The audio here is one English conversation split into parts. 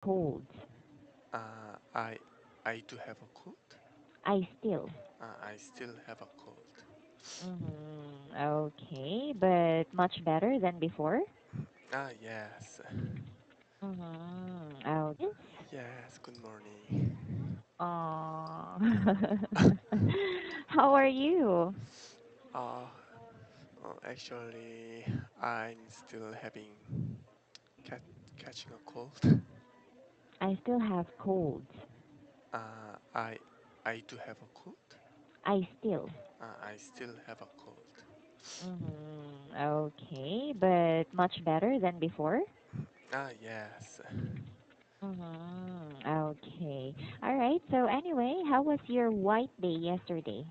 colds? Uh, I I do have a cold. I still. I still have a cold. Mm-hmm. Okay, but much better than before? Yes. Mm-hmm. Okay. Yes, good morning. Aw. How are you? Uh, Actually, I'm still having cat catching a cold. I still have colds. Uh, I I do have a cold. I still. I still have a cold. Mm-hmm. Okay, but much better than before? Yes. Mm-hmm. Okay. All right. So anyway, how was your white day yesterday?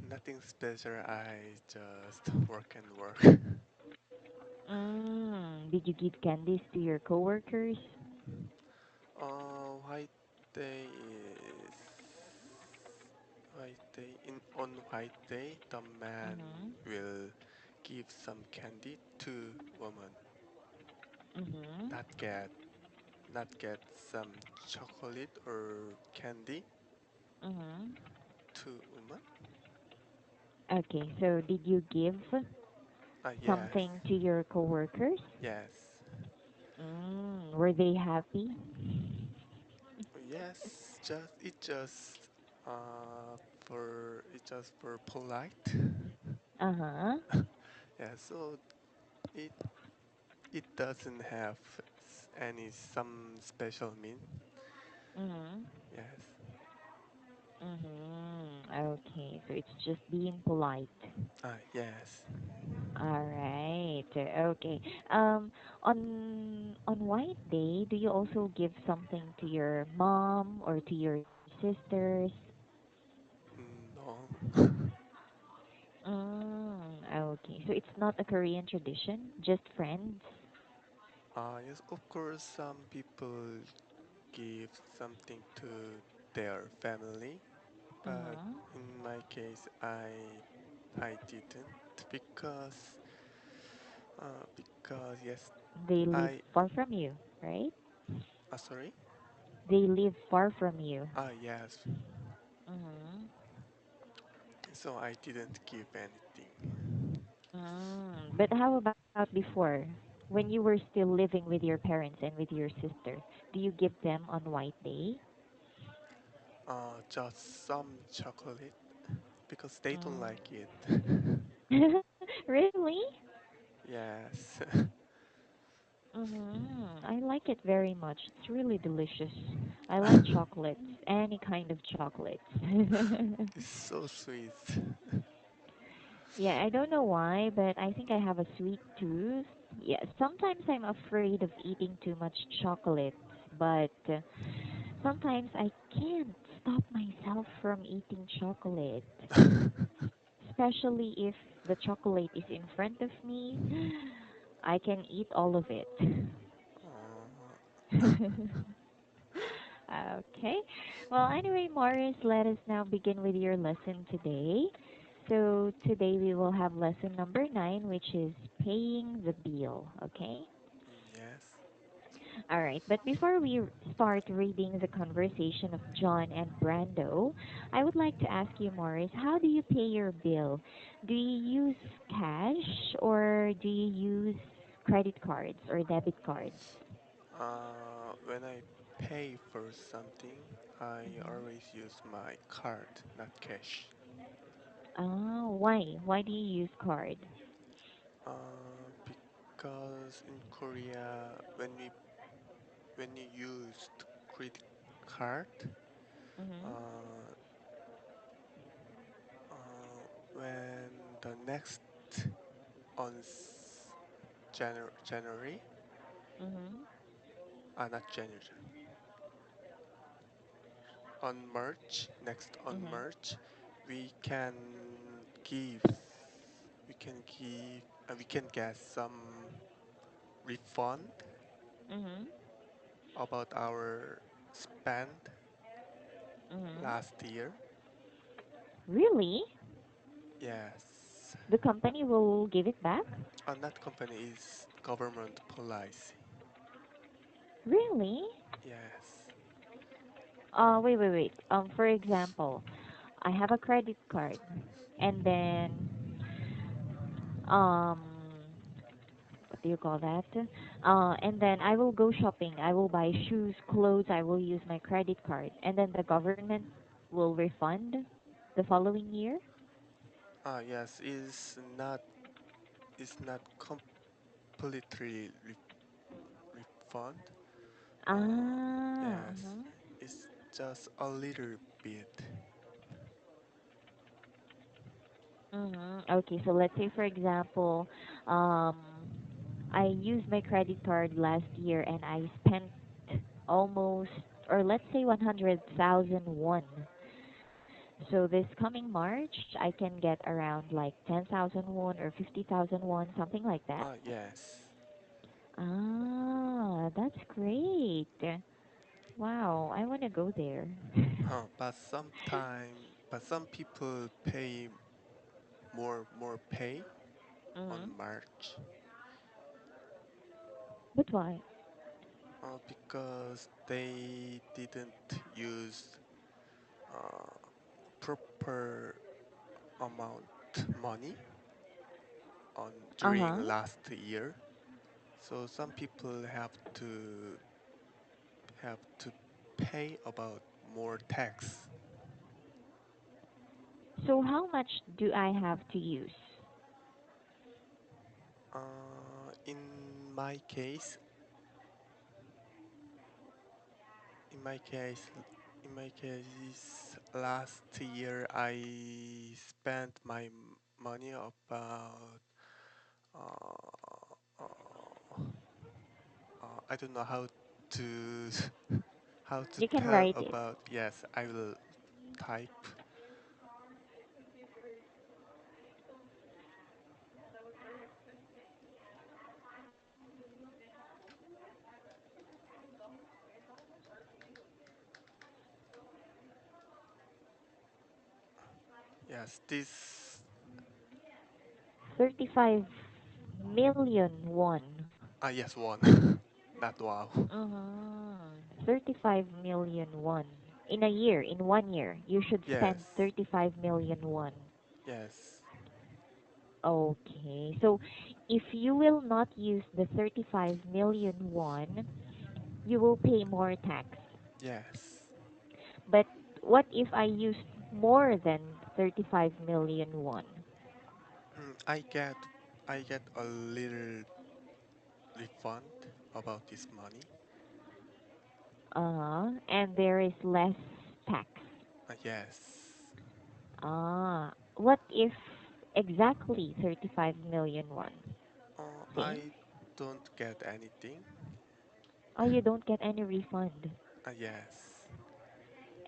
Nothing special. I just work and work. Did you give candies to your coworkers? White day is white day. On white day, the man Mm-hmm. will give some candy to woman. Mm-hmm. Not get not get some chocolate or candy Mm-hmm. to woman. Okay, so did you give Yes, something to your coworkers? yes, Were they happy? yes. Just for polite. Uh-huh. Yeah, so it it doesn't have any some special mean. Mm-hmm. Yes. Mm-hmm. Okay, so it's just being polite. Yes. All right. Okay. On White Day, do you also give something to your mom or to your sisters? No. Okay. So it's not a Korean tradition, just friends. Yes, of course, some people give something to their family, but Mm-hmm. in my case, I didn't because yes, They live I far from you, right? sorry. They live far from you. Yes, Mm-hmm. so I didn't give anything. But how about before? When you were still living with your parents and with your sister, do you give them on White Day? Just some chocolate because they don't like it. Really? Yes. I like it very much. It's really delicious. I like chocolates, any kind of chocolates. It's so sweet. Yeah, I don't know why, but I think I have a sweet tooth. Yeah, sometimes I'm afraid of eating too much chocolate, but sometimes I can't stop myself from eating chocolate, especially if the chocolate is in front of me. I can eat all of it. Uh, Okay. Well, anyway, Morris, let us now begin with your lesson today. So, today we will have lesson number 9, which is paying the bill. Okay? yes. All right. But before we start reading the conversation of John and Brando, I would like to ask you, Morris, how do you pay your bill? Do you use cash or do you use credit cards or debit cards? When I pay for something, I Mm-hmm. always use my card, not cash. Oh, why? Why do you use card? Because in Korea, when you use credit card, Mm-hmm. uh, when the next on January, Mm-hmm. not January, on March, next on Mm-hmm. March, we can give, we can get some refund Mm-hmm. about our spend Mm-hmm. last year. Really? Yes. The company will give it back? That company is government policy. Really? Yes. Wait. For example, I have a credit card, and then um, what do you call that? And then I will go shopping. I will buy shoes, clothes. I will use my credit card, and then the government will refund the following year. Yes, is not completely refund. Uh, Ah. yes, it's just a little bit. Okay, so let's say for example, um, I used my credit card last year and I spent almost, or let's say 100,000 won. So this coming March, I can get around like 10,000 won or 50,000 won, something like that. Yes. Ah, that's great. Wow, I want to go there. But some people pay more pay on hmm March, But why? because they didn't use uh, proper amount money on during Uh-huh. last year. So some people have to pay about more tax. So how much do I have to use? In my case, in my case, in my case, last year I spent my money about uh, uh, I don't know how to how to You can tell write it. about. Yes, I will type. Yes, this. 35 million won. Yes, one. Not wow. Mm-hmm. 35 million won. In a year, in 1 year, you should spend Yes, 35 million won. yes, Okay. So if you will not use the 35 million won, you will pay more tax. yes. But what if I used more than 35 million won? I get a little refund about this money. And there is less tax. Yes. What if exactly 35 million won? Same? I don't get anything. Oh, you don't get any refund. Yes.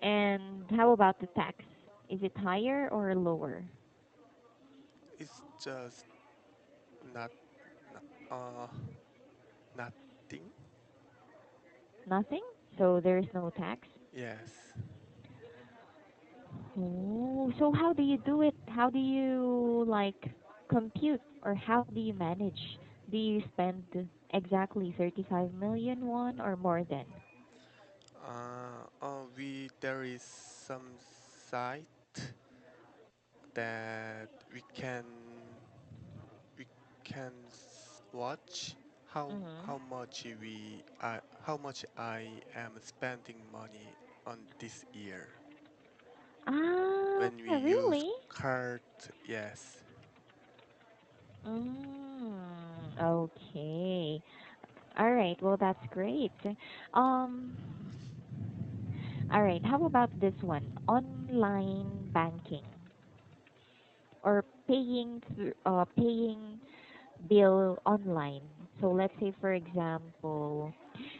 And how about the tax? Is it higher or lower? It's just not, not nothing. Nothing? So there is no tax? Yes. Oh, so how do you do it? How do you like compute or how do you manage? Do you spend exactly 35 million won or more than? We there is some site that we can watch Mm-hmm. how much I am spending money on this year Ah, when we use really? card. Yes. Okay. All right. Well, that's great. Um, all right. How about this one? Online banking or paying bill online. So let's say, for example,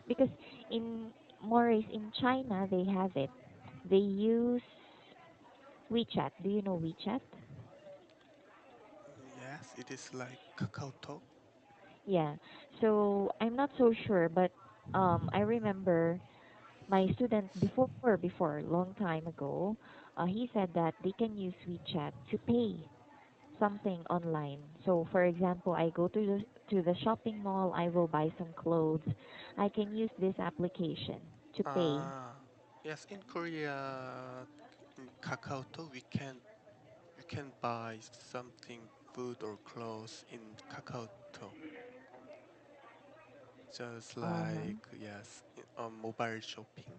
because in Morris in China they have it. They use WeChat. Do you know WeChat? Yes, it is like Kakao Talk. Yeah. So I'm not so sure, but I remember my student before long time ago, he said that they can use WeChat to pay something online. So for example, I go to to the shopping mall, I will buy some clothes, I can use this application to pay. Ah, yes, in Korea, in Kakao, we can buy something, food or clothes in Kakao, just Uh-huh. like yes, on mobile shopping.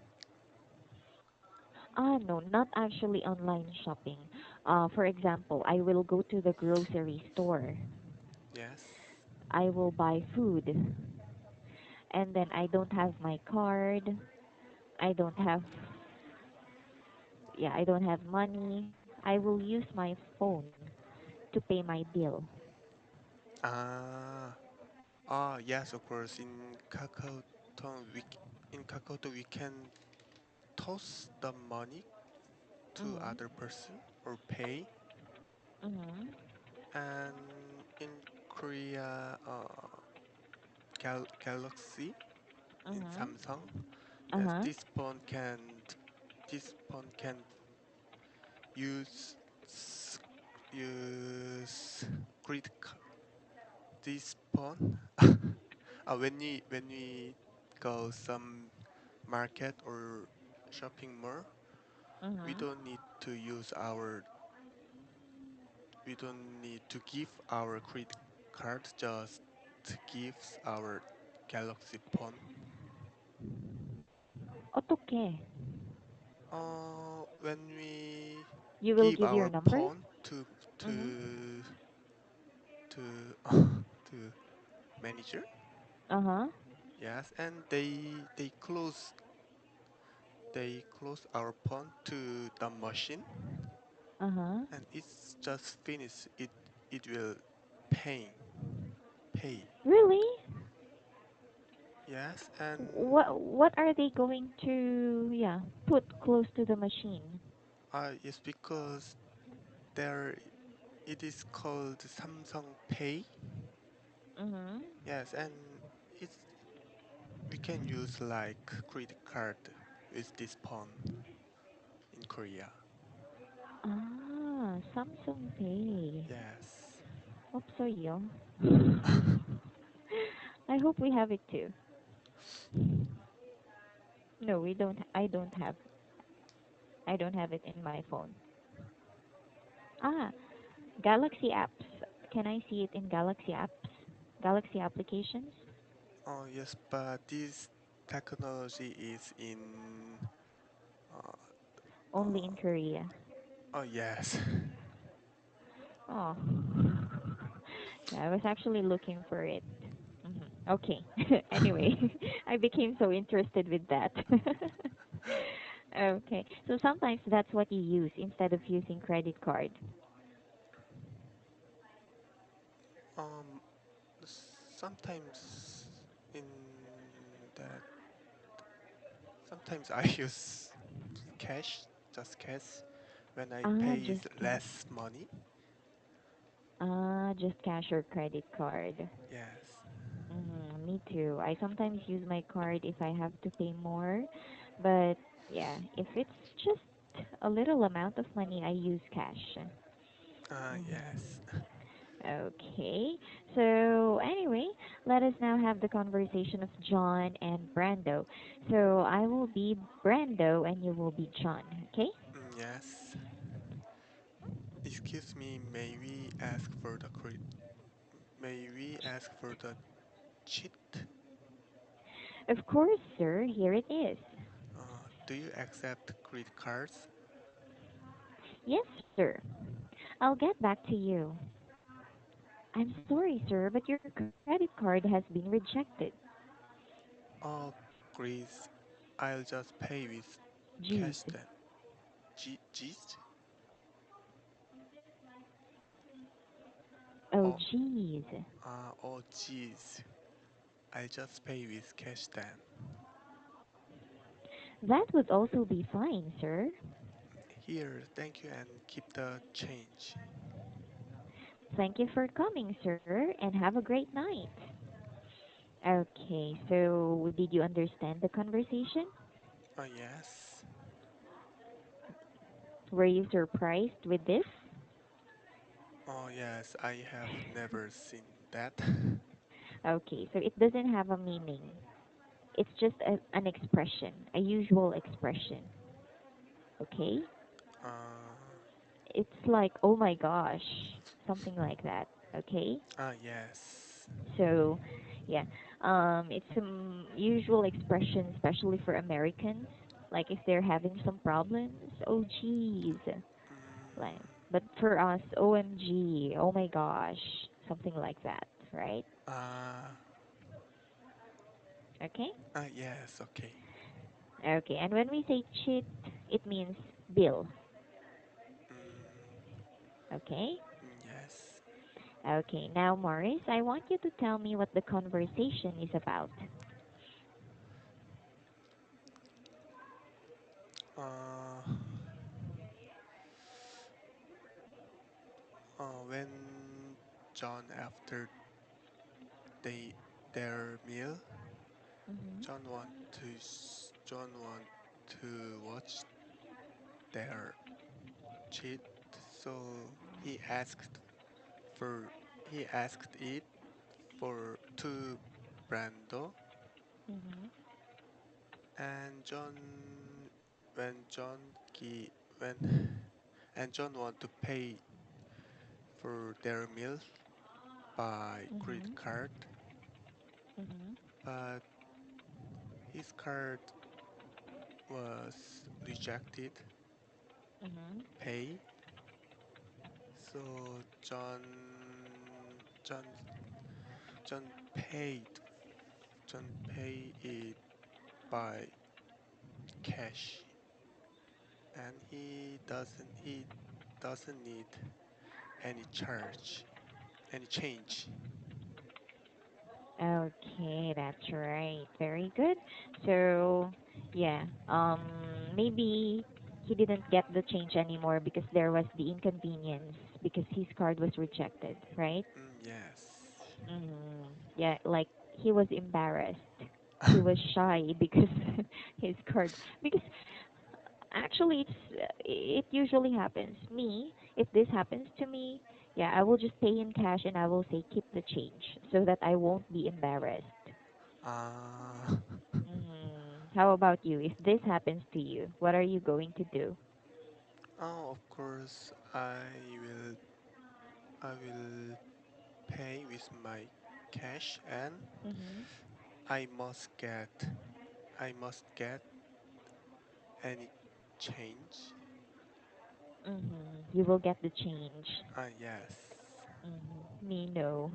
Ah, no, not actually online shopping. For example, I will go to the grocery store. Yes. I will buy food, and then I don't have my card. I don't have, yeah, I don't have money. I will use my phone to pay my bill. Ah, ah, yes, of course. We in Kakao we can toss the money to Mm-hmm. other person or pay. Mm-hmm. And in Korea, Galaxy in Mm-hmm. Samsung, yes, Uh-huh. this phone can use s- use credit card. This phone, when we go some market or shopping mall, we Mm-hmm. don't need to use our we don't need to give our credit card, just gives our Galaxy phone. Otoke. When we You will give give your our number? phone Mm-hmm. to to manager, Uh-huh. yes, and they close our phone to the machine, Uh-huh. and it's just finished. It will pay pay. Really? Yes, and What are they going to, yeah, put close to the machine? yes, because there it is called Samsung Pay. Mm-hmm. Yes, and it's we can use like credit card with this phone in Korea. Ah, Samsung Pay. Yes. Hope so, yo. I hope we have it too. No, we don't. I don't have it in my phone. Ah, Galaxy apps. Can I see it in Galaxy apps? Galaxy applications? Oh yes, but this technology is in uh, Only in uh, Korea. oh yes. Oh. Yeah, I was actually looking for it. Okay. Anyway, I became so interested with that. Okay. So sometimes that's what you use instead of using credit card. um sometimes in that sometimes I use cash, just cash when I Ah, pay just cash. less money. Ah, just cash or credit card. Yes. Me too. I sometimes use my card if I have to pay more, but yeah, if it's just a little amount of money, I use cash. Yes. Okay. So anyway, let us now have the conversation of John and Brando. So I will be Brando and you will be John. Okay? Yes. Excuse me, may we ask for the cheat? Of course, sir. Here it is. Do you accept credit cards? Yes, sir. I'll get back to you. I'm sorry, sir, but your credit card has been rejected. Oh, please, I'll just pay with Jeez. cash then. Geez? Oh, Oh, jeez. oh, jeez. I'll just pay with cash then. That would also be fine, sir. Here, thank you and keep the change. Thank you for coming, sir, and have a great night. Okay, so did you understand the conversation? Oh, yes. Were you surprised with this? Oh, yes, I have never seen that. Okay, so it doesn't have a meaning. It's just an expression, a usual expression. Okay? Uh, It's like, oh my gosh, something like that. Okay? yes. So, yeah, it's some usual expression, especially for Americans. Like if they're having some problems, oh geez, like. Mm, But for us, OMG, oh my gosh, something like that, right? uh, Okay. yes, okay. Okay, and when we say cheat, it means bill. Mm, Okay. yes. Okay. Now, Morris, I want you to tell me what the conversation is about. Uh, when John after they their meal, Mhm. John want to watch their cheat, so for he asked it for to Brando, Mhm. and John gi- when and John want to pay for their meal by credit Mhm. card, Mhm. but his card was rejected Mhm. pay, so John John paid John pay it by cash, and he doesn't need any charge, any change. Okay, that's right. Very good. So, yeah, maybe he didn't get the change anymore because there was the inconvenience because his card was rejected, right? Yes. Mm, yeah, like he was embarrassed. He was shy because his card because actually it usually happens. Me, if this happens to me, yeah, I will just pay in cash and I will say keep the change so that I won't be embarrassed. uh, How about you? If this happens to you, what are you going to do? of course, I will pay with my cash, and Mhm. I must get I must get any change. You will get the change. Yes. Me, no.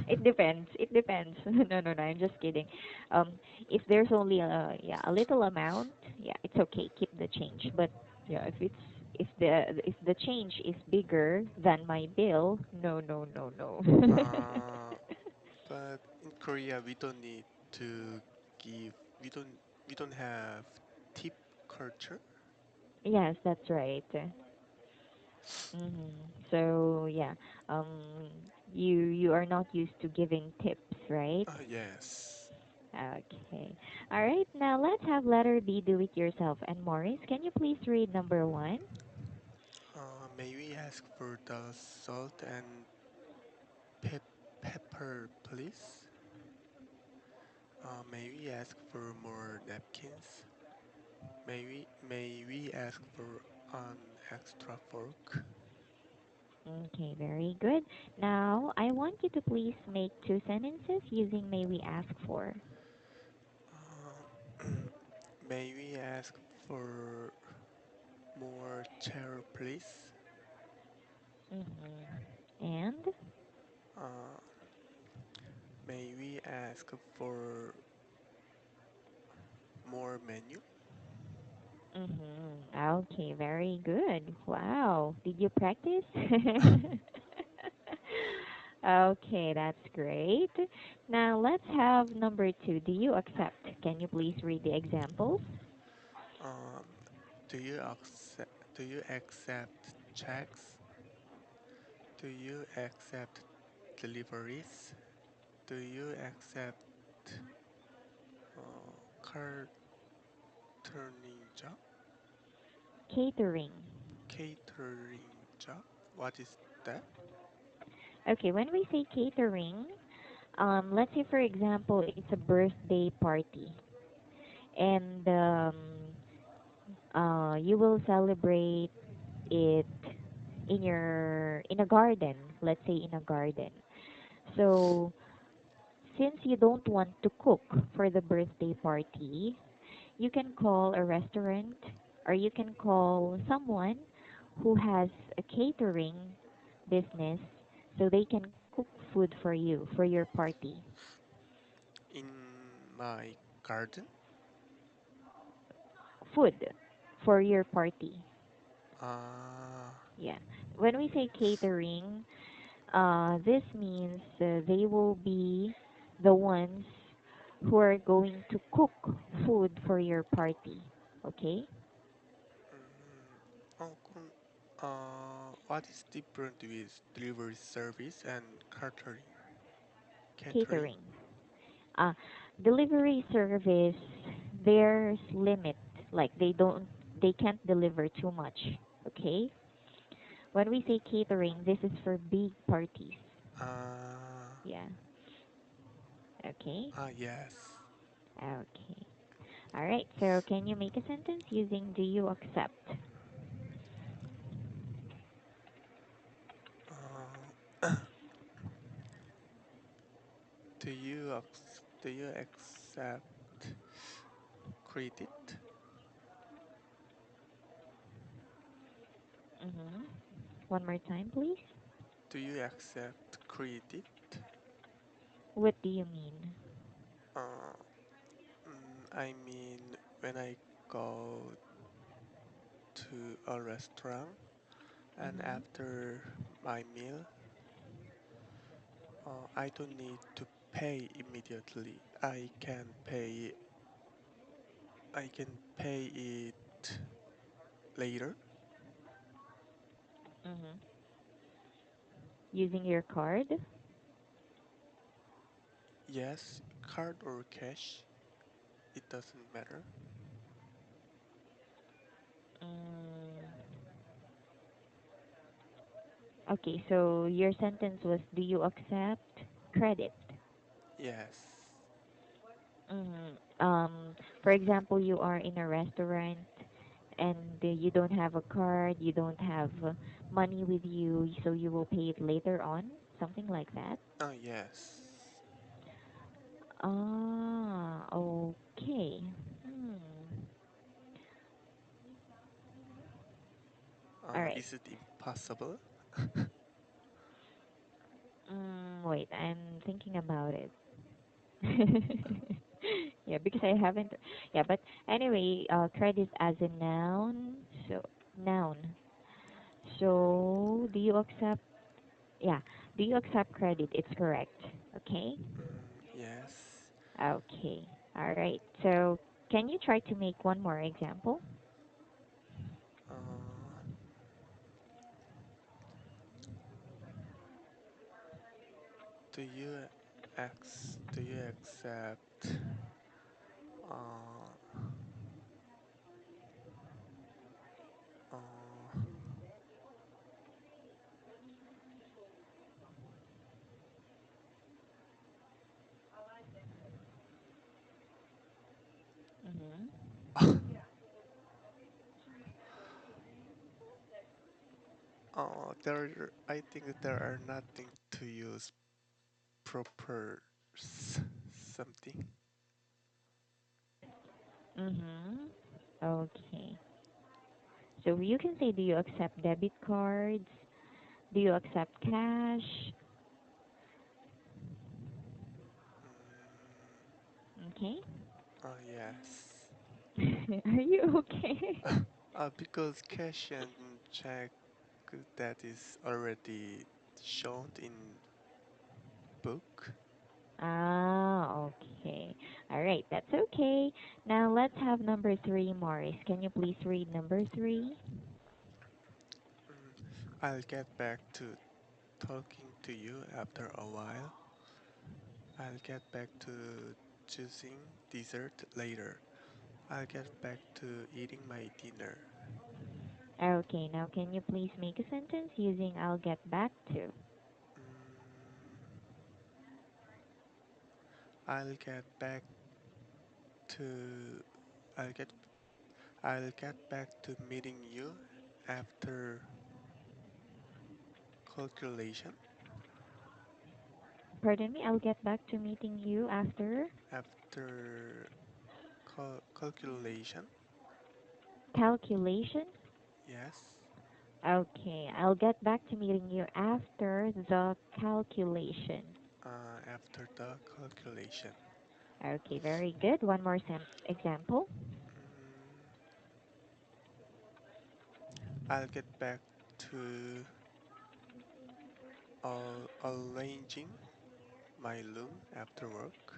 It depends. It depends. No, no, no. I'm just kidding. Um, if there's only a little amount, yeah, it's okay. Keep the change. But yeah, if the change is bigger than my bill, no, no, no, no. Uh, but in Korea we don't need to give we don't we don't have tip culture. Yes, that's right. hmm So yeah, um, you are not used to giving tips, right? Yes. Okay. All right. Now let's have letter B, do it yourself. And Maurice, can you please read number one? May we ask for the salt and pepper, please? May we ask for more napkins? May we ask for an extra fork? Okay, very good. Now I want you to please make two sentences using may we ask for. Uh, may we ask for more chair, please? And Uh, may we ask for more menu? okay, very good. Wow. Did you practice? Okay, that's great. Now let's have number two. Do you accept? Can you please read the examples? Um, do you accept checks? Do you accept deliveries? Do you accept car turning job? Catering. Catering job? What is that? Okay, when we say catering, Let's say, for example, it's a birthday party, and you will celebrate it in a garden. Let's say in a garden. So since you don't want to cook for the birthday party, you can call a restaurant or you can call someone who has a catering business so they can cook food for you for your party. In my garden? Food for your party. Uh, Yeah. When we say catering, this means they will be the ones who are going to cook food for your party. Okay? what is different with delivery service and catering? Catering? Catering. Uh, Delivery service, there's limit. Like they can't deliver too much. Okay? When we say catering, this is for big parties. Uh, Yeah. Okay. yes. Okay. All right. So can you make a sentence using do you accept? Uh, do you accept credit? Mhm. One more time, please. Do you accept credit? What do you mean? Uh, I mean, when I go to a restaurant and Mhm. after my meal, I don't need to pay immediately. I can pay it later. Mhm. Using your card? Yes, card or cash, it doesn't matter. Mm. Okay, so your sentence was do you accept credit? Yes. Mhm. For example, you are in a restaurant and you don't have a card, you don't have money with you, so you will pay it later on, something like that. Yes. Ah, okay. Hmm. All right. Is it impossible? Wait, I'm thinking about it. Yeah, because I haven't. Yeah, but anyway, credit as a noun. So noun. So do you accept? Yeah. Do you accept credit? It's correct. Okay. Yes. Okay. All right. So can you try to make one more example? Uh, do you accept uh, uh, Mm-hmm. I think there are nothing to use proper something. Mm-hmm. Okay. So you can say, do you accept debit cards? Do you accept cash? Mm, Okay. yes. Are you okay? Because cash and check that is already shown in book. Ah, okay. All right, that's okay. Now let's have number three, Morris. Can you please read number three? Mm, I'll get back to talking to you after a while. I'll get back to choosing dessert later. I'll get back to eating my dinner. Okay, now can you please make a sentence using I'll get back to? Mm, I'll get back to I'll get I'll get back to meeting you after calculation. Pardon me, I'll get back to meeting you after After calculation. calculation. Yes. Okay, I'll get back to meeting you after the calculation. After the calculation. Okay, very good. One more example. Mm, I'll get back to arranging my room after work.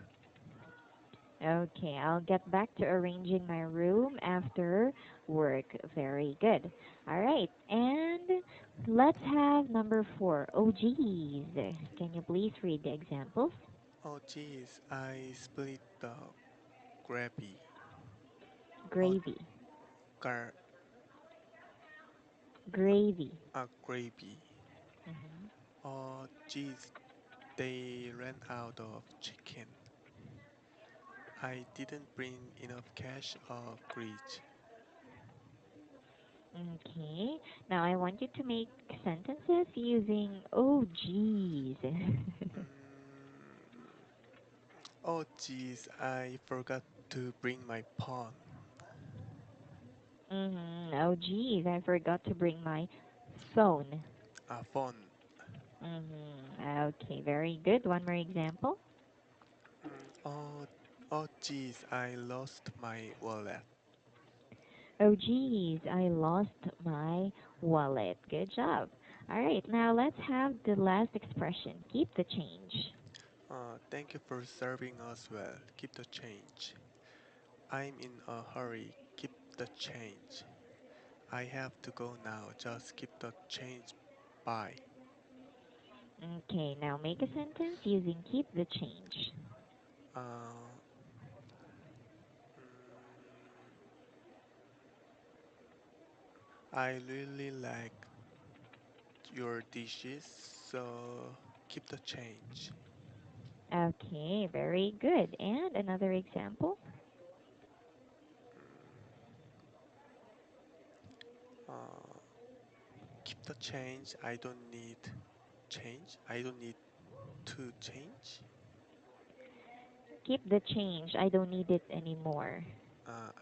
Okay, I'll get back to arranging my room after work. Very good. All right, and let's have number four. Oh, geez. Can you please read the examples? Oh geez, I split the gravy. Oh, Gravy. gar Gravy. gravy. Hmm. Oh geez, they ran out of chicken. I didn't bring enough cash or grease. Okay, now I want you to make sentences using oh, geez. Mm, oh geez, I forgot to bring my pawn. Oh, geez, I forgot to bring my phone. A phone. Okay, very good. One more example. Oh, oh geez, I lost my wallet. Oh, geez, I lost my wallet. Good job. All right, now let's have the last expression. Keep the change. Thank you for serving us well. Keep the change. I'm in a hurry. Keep the change. I have to go now. Just keep the change. Bye. Okay, now make a sentence using keep the change. Uh, mm, I really like your dishes, so keep the change. Okay, very good. And another example. Uh, Keep the change. I don't need change. I don't need to change. Keep the change. I don't need it anymore.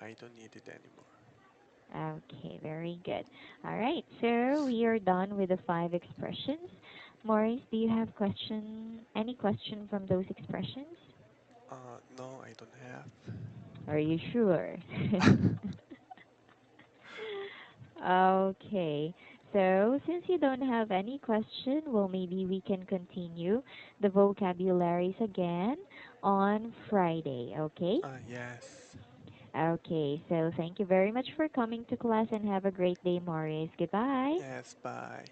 I don't need it anymore. Okay, very good. All right, so we are done with the five expressions. Maurice, do you have any question from those expressions? No, I don't Are you sure? have. Okay. So, since you don't have any question, well, maybe we can continue the vocabularies again on Friday, okay? Yes. Okay, so thank you very much for coming to class and have a great day, Maurice. Goodbye. Yes, bye.